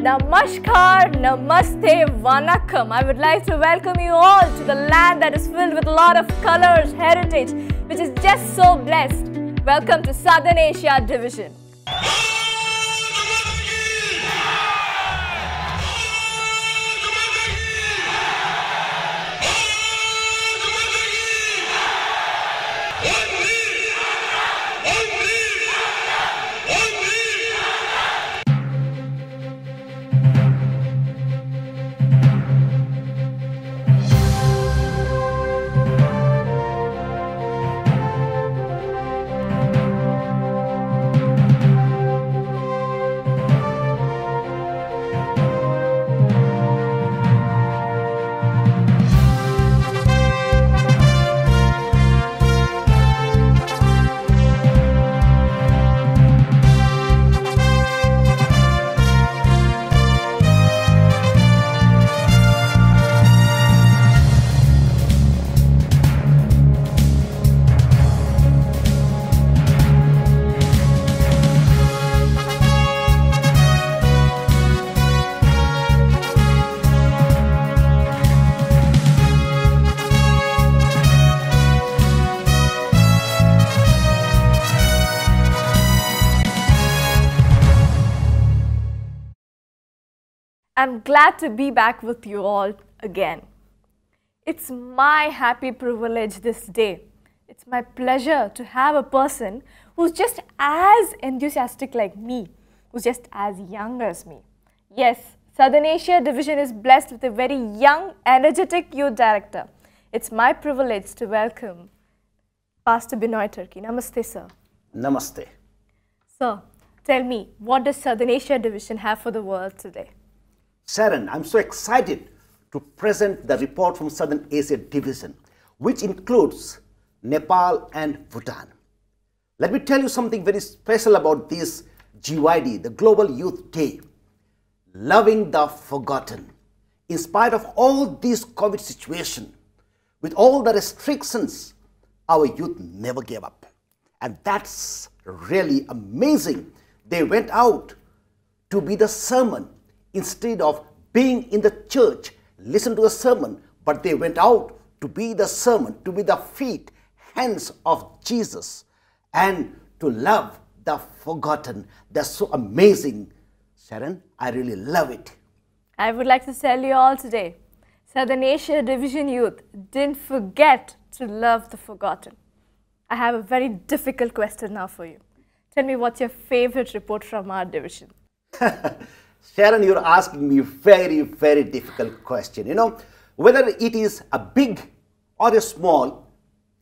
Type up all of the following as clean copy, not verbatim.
Namaskar, Namaste, Vanakkam. I would like to welcome you all to the land that is filled with a lot of colors, heritage, which is just so blessed. Welcome to Southern Asia Division. I'm glad to be back with you all again. It's my happy privilege this day. It's my pleasure to have a person who's just as enthusiastic like me, who's just as young as me. Yes, Southern Asia Division is blessed with a very young, energetic youth director. It's my privilege to welcome Pastor Binoy Turkey. Namaste, sir. Namaste. Sir, tell me, what does Southern Asia Division have for the world today? Sharon, I'm so excited to present the report from Southern Asia Division, which includes Nepal and Bhutan. Let me tell you something very special about this GYD, the Global Youth Day. Loving the forgotten. In spite of all this COVID situation, with all the restrictions, our youth never gave up. And that's really amazing. They went out to be the sermon. Instead of being in the church, listen to the sermon, but they went out to be the sermon, to be the feet, hands of Jesus, and to love the forgotten. That's so amazing. Sharon, I really love it. I would like to tell you all today, Southern Asia Division Youth didn't forget to love the forgotten. I have a very difficult question now for you. Tell me, what's your favorite report from our division? Sharon, you're asking me very, very difficult question. You know, whether it is a big or a small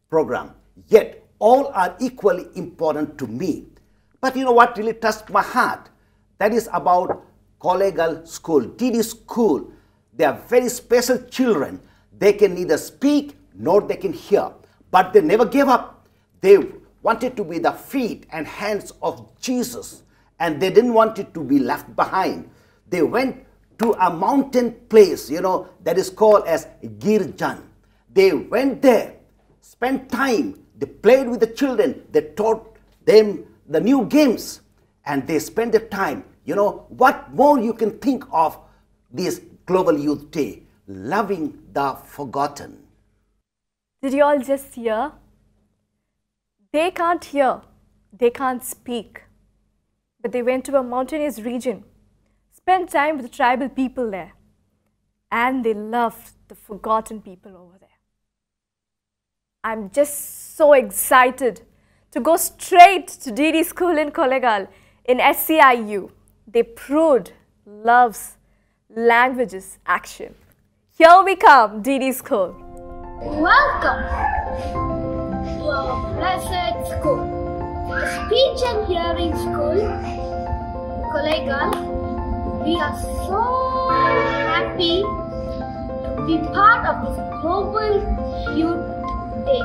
program, yet all are equally important to me. But you know what really touched my heart? That is about collegial school, DD school. They are very special children. They can neither speak nor they can hear, but they never gave up. They wanted to be the feet and hands of Jesus, and they didn't want it to be left behind. They went to a mountain place, you know, that is called as Girjan. They went there, spent time, they played with the children, they taught them the new games, and they spent the time. You know, what more you can think of this Global Youth Day? Loving the forgotten. Did you all just hear? They can't hear, they can't speak, but they went to a mountainous region, spent time with the tribal people there, and they loved the forgotten people over there. I'm just so excited to go straight to DD School in Kollegal in SCIU. They proved love's languages action. Here we come, DD School. Welcome to our blessed school, the Speech and Hearing School, Kollegal. We are so happy to be part of this Global Youth Day.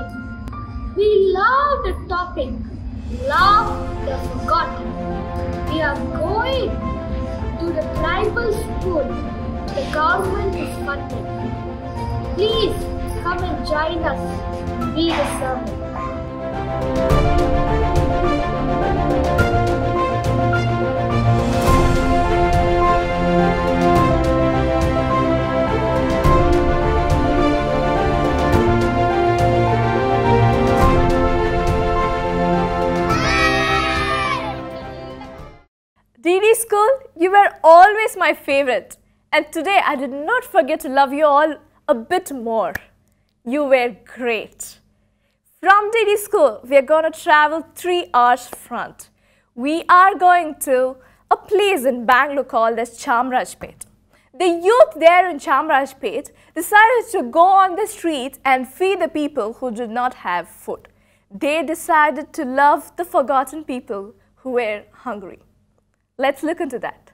We love the topic, love the forgotten. We are going to the tribal school the government is funding. Please come and join us, be the sermon. You were always my favorite. And today I did not forget to love you all a bit more. You were great. From DD school, we are going to travel 3 hours front. We are going to a place in Bangalore called as Chamrajpet. The youth there in Chamrajpet decided to go on the streets and feed the people who did not have food. They decided to love the forgotten people who were hungry. Let's look into that.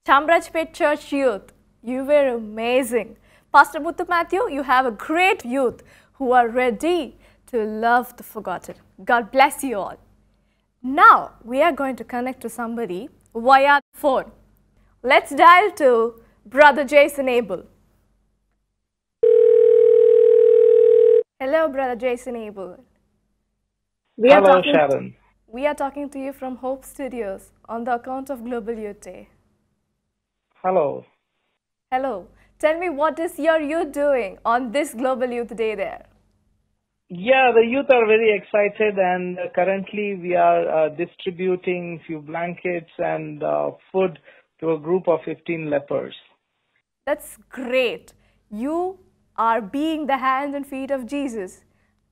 Chamrajpet Church Youth, you were amazing. Pastor Muthu Matthew, you have a great youth who are ready to love the forgotten. God bless you all. Now, we are going to connect to somebody via phone. Let's dial to Brother Jason Abel. Hello, Brother Jason Abel. Hello, Sharon. We are talking to you from Hope Studios on the account of Global Youth Day. Hello. Hello. Tell me, what is your youth doing on this Global Youth Day there? Yeah, the youth are very excited, and currently we are distributing few blankets and food to a group of 15 lepers. That's great. You are being the hands and feet of Jesus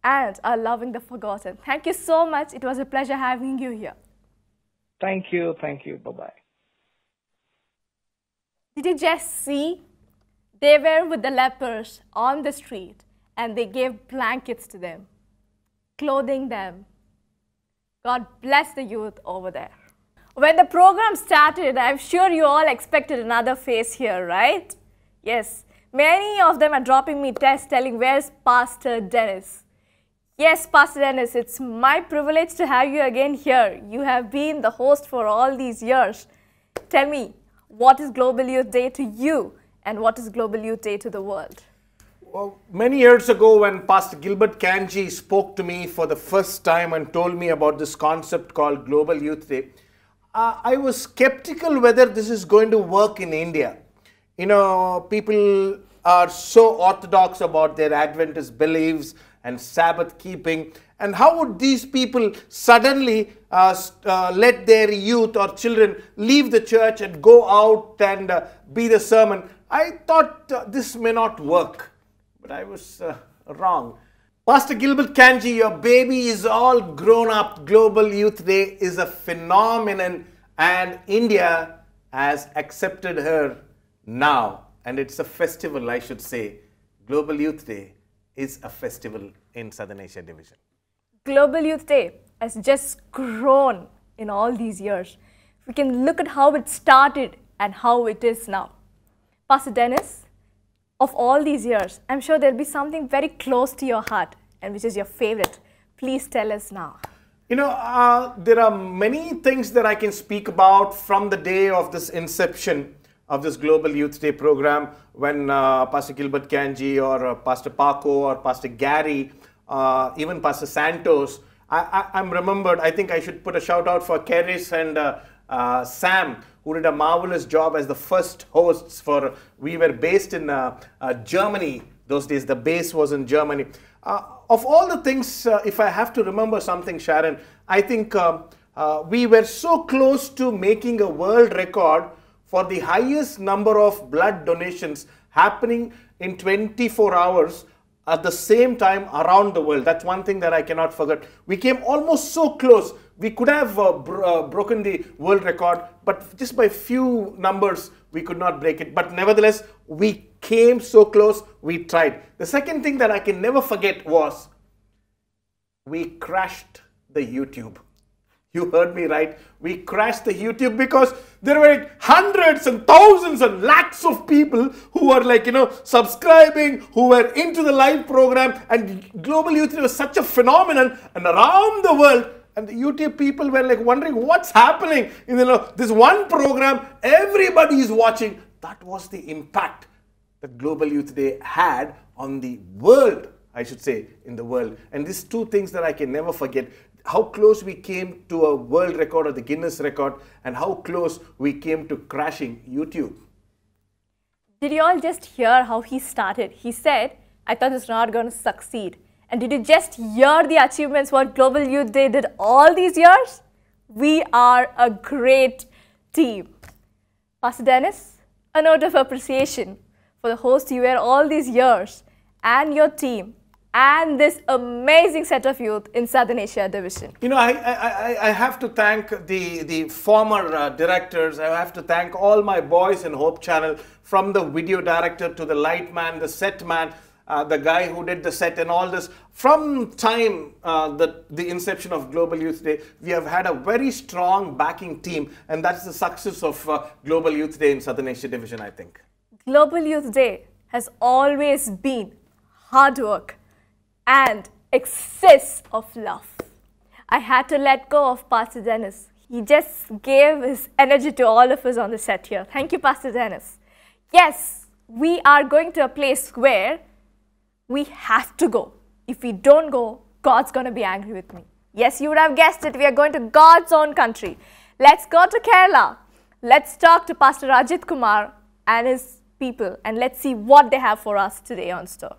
and are loving the forgotten. Thank you so much. It was a pleasure having you here. Thank you. Thank you. Bye-bye. Did you just see? They were with the lepers on the street and they gave blankets to them, clothing them. God bless the youth over there. When the program started, I'm sure you all expected another face here, right? Yes, many of them are dropping me texts telling, where's Pastor Dennis? Yes, Pastor Dennis, it's my privilege to have you again here. You have been the host for all these years. Tell me, what is Global Youth Day to you and what is Global Youth Day to the world? Well, many years ago, when Pastor Gilbert Kanji spoke to me for the first time and told me about this concept called Global Youth Day, I was skeptical whether this is going to work in India. You know, people are so orthodox about their Adventist beliefs and Sabbath keeping. And how would these people suddenly let their youth or children leave the church and go out and be the sermon? I thought this may not work, but I was wrong. Pastor Gilbert Kanji, your baby is all grown up. Global Youth Day is a phenomenon, and India has accepted her now. And it's a festival, I should say. Global Youth Day is a festival in Southern Asia Division. Global Youth Day has just grown in all these years. We can look at how it started and how it is now. Pastor Dennis, of all these years, I'm sure there'll be something very close to your heart and which is your favorite. Please tell us now. You know, there are many things that I can speak about from the day of this inception of this Global Youth Day program, when Pastor Gilbert Kanji or Pastor Paco or Pastor Gary, even Pastor Santos, I'm remembered. I think I should put a shout out for Keris and Sam, who did a marvelous job as the first hosts for, we were based in Germany those days. The base was in Germany. Of all the things, if I have to remember something, Sharon, I think we were so close to making a world record for the highest number of blood donations happening in 24 hours at the same time around the world. That's one thing that I cannot forget. We came almost so close. We could have broken the world record, but just by few numbers, we could not break it. But nevertheless, we came so close, we tried. The second thing that I can never forget was we crashed the YouTube. You heard me right. We crashed the YouTube because there were hundreds and thousands and lakhs of people who were like, you know, subscribing, who were into the live program, and Global Youth Day was such a phenomenon, and around the world, and the YouTube people were like wondering what's happening. You know, this one program, everybody is watching. That was the impact that Global Youth Day had on the world, I should say, in the world. And these two things that I can never forget. How close we came to a world record or the Guinness record, and how close we came to crashing YouTube. Did you all just hear how he started? He said, I thought it's not going to succeed. And did you just hear the achievements what Global Youth Day did all these years? We are a great team. Pastor Dennis, a note of appreciation for the host you were all these years and your team and this amazing set of youth in Southern Asia Division. You know, I have to thank the former directors. I have to thank all my boys in Hope Channel, from the video director to the light man, the set man, the guy who did the set and all this. From time the inception of Global Youth Day, we have had a very strong backing team, and that's the success of Global Youth Day in Southern Asia Division, I think. Global Youth Day has always been hard work and excess of love. I had to let go of Pastor Dennis. He just gave his energy to all of us on the set here. Thank you, Pastor Dennis. Yes, we are going to a place where we have to go. If we don't go, God's going to be angry with me. Yes, you would have guessed it. We are going to God's own country. Let's go to Kerala. Let's talk to Pastor Rajit Kumar and his people, and let's see what they have for us today on store.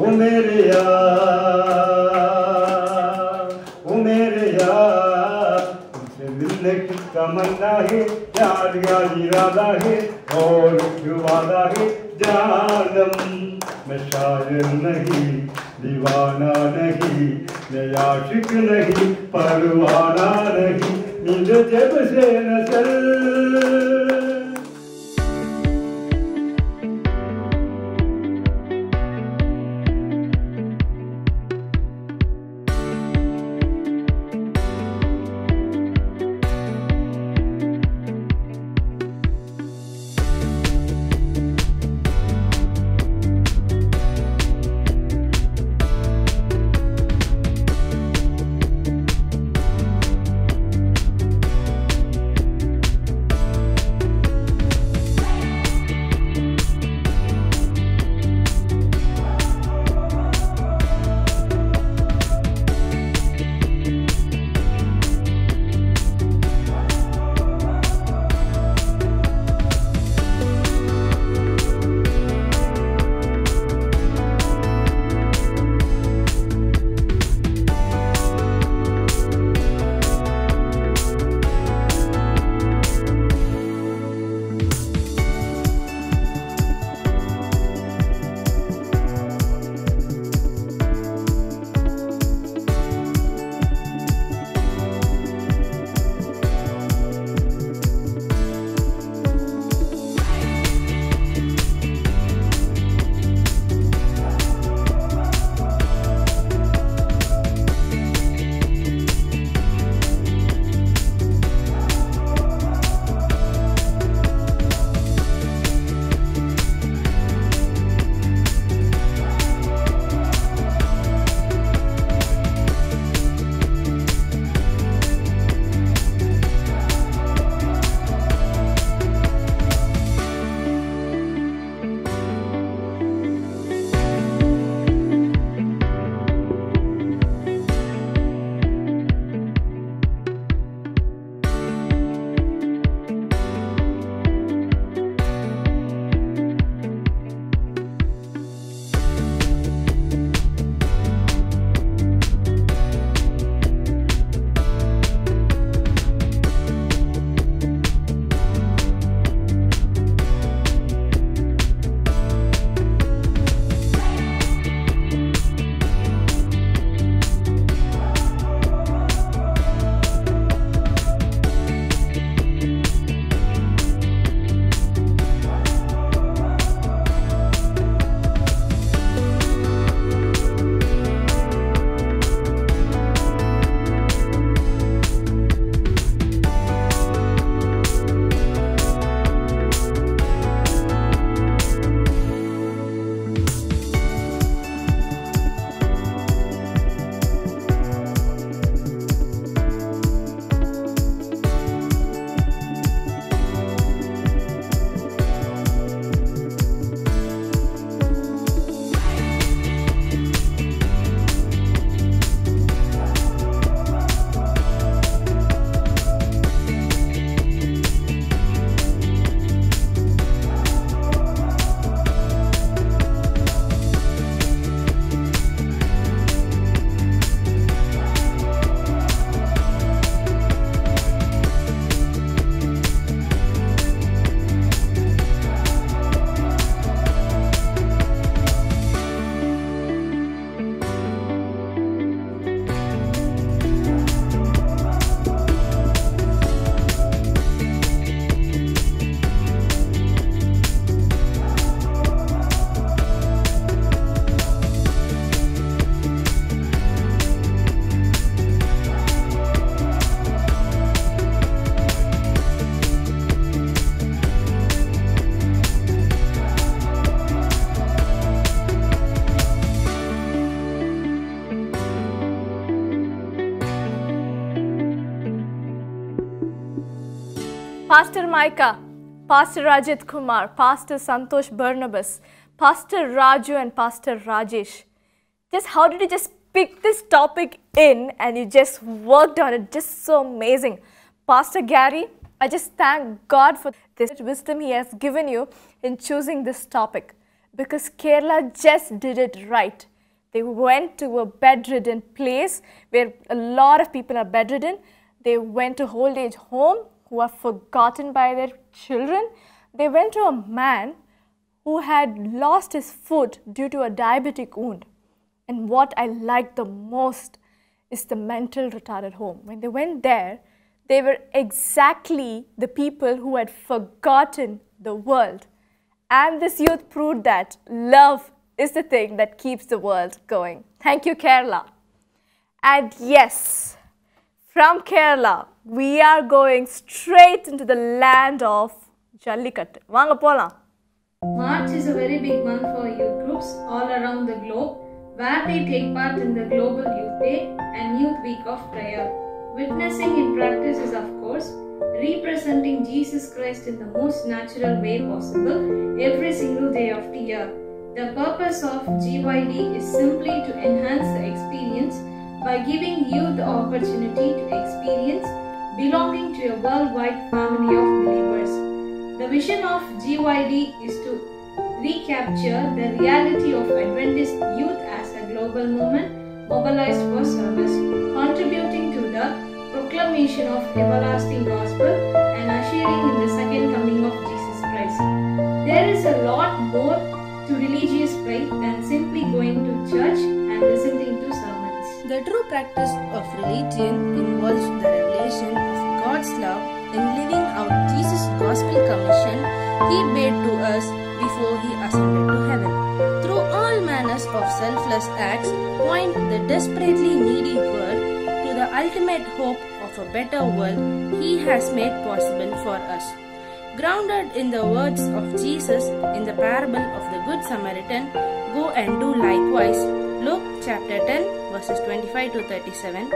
ओ मेरे यार, ओ मेरे यार, तुमसे मिलने की तमन्ना है, प्यार का इरादा है और वादा है जानम। मैं शायर नहीं, दीवाना नहीं, मैं आशिक नहीं, परवाना नहीं, नींद जब से नजर। Pastor Micah, Pastor Rajit Kumar, Pastor Santosh Barnabas, Pastor Raju and Pastor Rajesh. Just how did you just pick this topic in and you just worked on it? Just so amazing. Pastor Gary, I just thank God for this wisdom He has given you in choosing this topic, because Kerala just did it right. They went to a bedridden place where a lot of people are bedridden. They went to old age home who are forgotten by their children. They went to a man who had lost his foot due to a diabetic wound. And what I liked the most is the mental retarded home. When they went there, they were exactly the people who had forgotten the world. And this youth proved that love is the thing that keeps the world going. Thank you, Kerala. And yes, from Kerala, we are going straight into the land of Jallikattu. Vaanga polam. March is a very big month for youth groups all around the globe, where they take part in the Global Youth Day and Youth Week of Prayer. Witnessing in practice is, of course, representing Jesus Christ in the most natural way possible every single day of the year. The purpose of GYD is simply to enhance the experience by giving youth the opportunity to experience belonging to a worldwide family of believers. The vision of GYD is to recapture the reality of Adventist youth as a global movement mobilized for service, contributing to the proclamation of everlasting gospel and ushering in the second coming of Jesus Christ. There is a lot more to religious faith than simply going to church and listening to sermons. The true practice of religion involves the revelation of God's love in living out Jesus' gospel commission He made to us before He ascended to heaven. Through all manners of selfless acts, point the desperately needy world to the ultimate hope of a better world He has made possible for us. Grounded in the words of Jesus in the parable of the Good Samaritan, go and do likewise. Luke chapter 10 verses 25 to 37.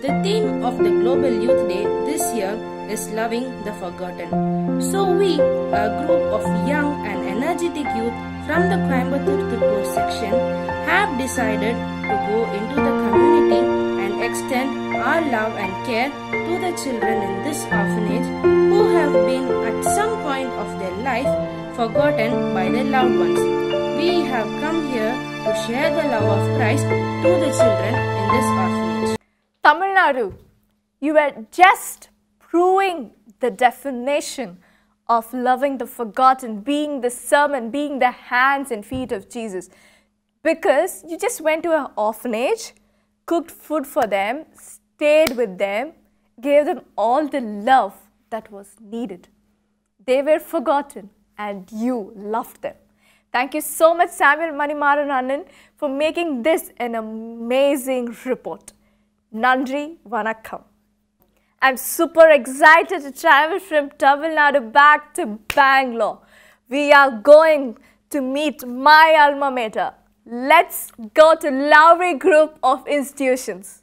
The theme of the Global Youth Day this year is Loving the Forgotten. So we, a group of young and energetic youth from the Coimbatore Tirupur section, have decided to go into the community and extend our love and care to the children in this orphanage who have been at some point of their life forgotten by their loved ones. We have come here to share the love of Christ to the children in this orphanage. Tamil Nadu, you were just proving the definition of loving the forgotten, being the servant, being the hands and feet of Jesus. Because you just went to an orphanage, cooked food for them, stayed with them, gave them all the love that was needed. They were forgotten and you loved them. Thank you so much, Samuel Manimaran, for making this an amazing report. Nandri Vanakkam. I'm super excited to travel from Tamil Nadu back to Bangalore. We are going to meet my alma mater. Let's go to Lowry Group of Institutions.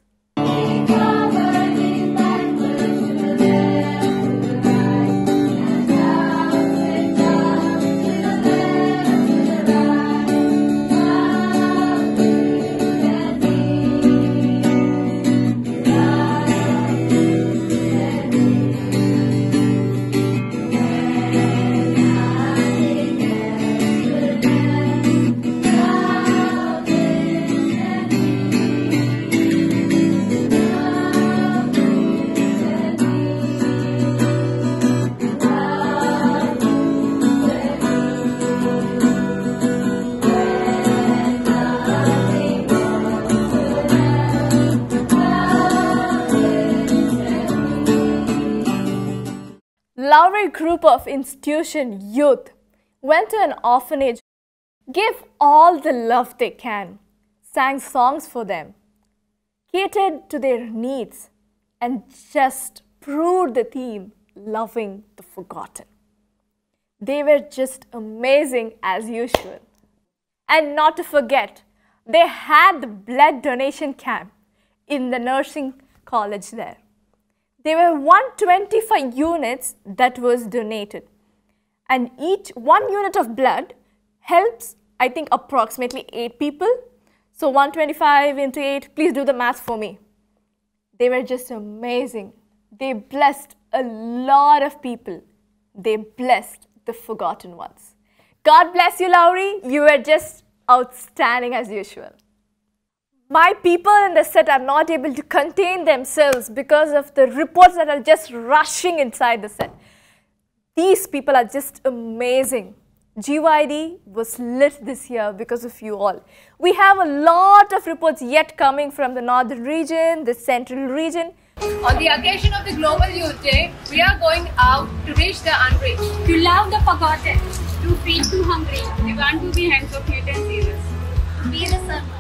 Lowry Group of Institution youth went to an orphanage, gave all the love they can, sang songs for them, catered to their needs, and just proved the theme, loving the forgotten. They were just amazing as usual. And not to forget, they had the blood donation camp in the nursing college there. There were 125 units that was donated. And each 1 unit of blood helps, I think, approximately 8 people. So 125 into 8, please do the math for me. They were just amazing. They blessed a lot of people. They blessed the forgotten ones. God bless you, Lowry. You were just outstanding as usual. My people in the set are not able to contain themselves because of the reports that are just rushing inside the set. These people are just amazing. GYD was lit this year because of you all. We have a lot of reports yet coming from the northern region, the central region. On the occasion of the Global Youth Day, we are going out to reach the unreached, to love the forgotten, to feed the hungry. We want to be hands of youth and serious, to be the servant.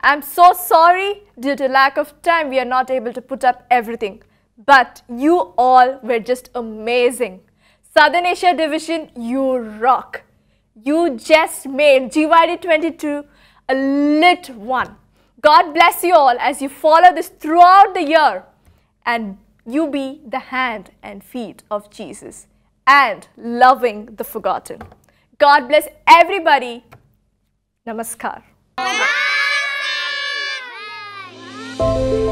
I'm so sorry, due to lack of time, we are not able to put up everything. But you all were just amazing. Southern Asia Division, you rock. You just made GYD 22 a lit one. God bless you all as you follow this throughout the year. And you be the hand and feet of Jesus and loving the forgotten. God bless everybody. Namaskar. Bye.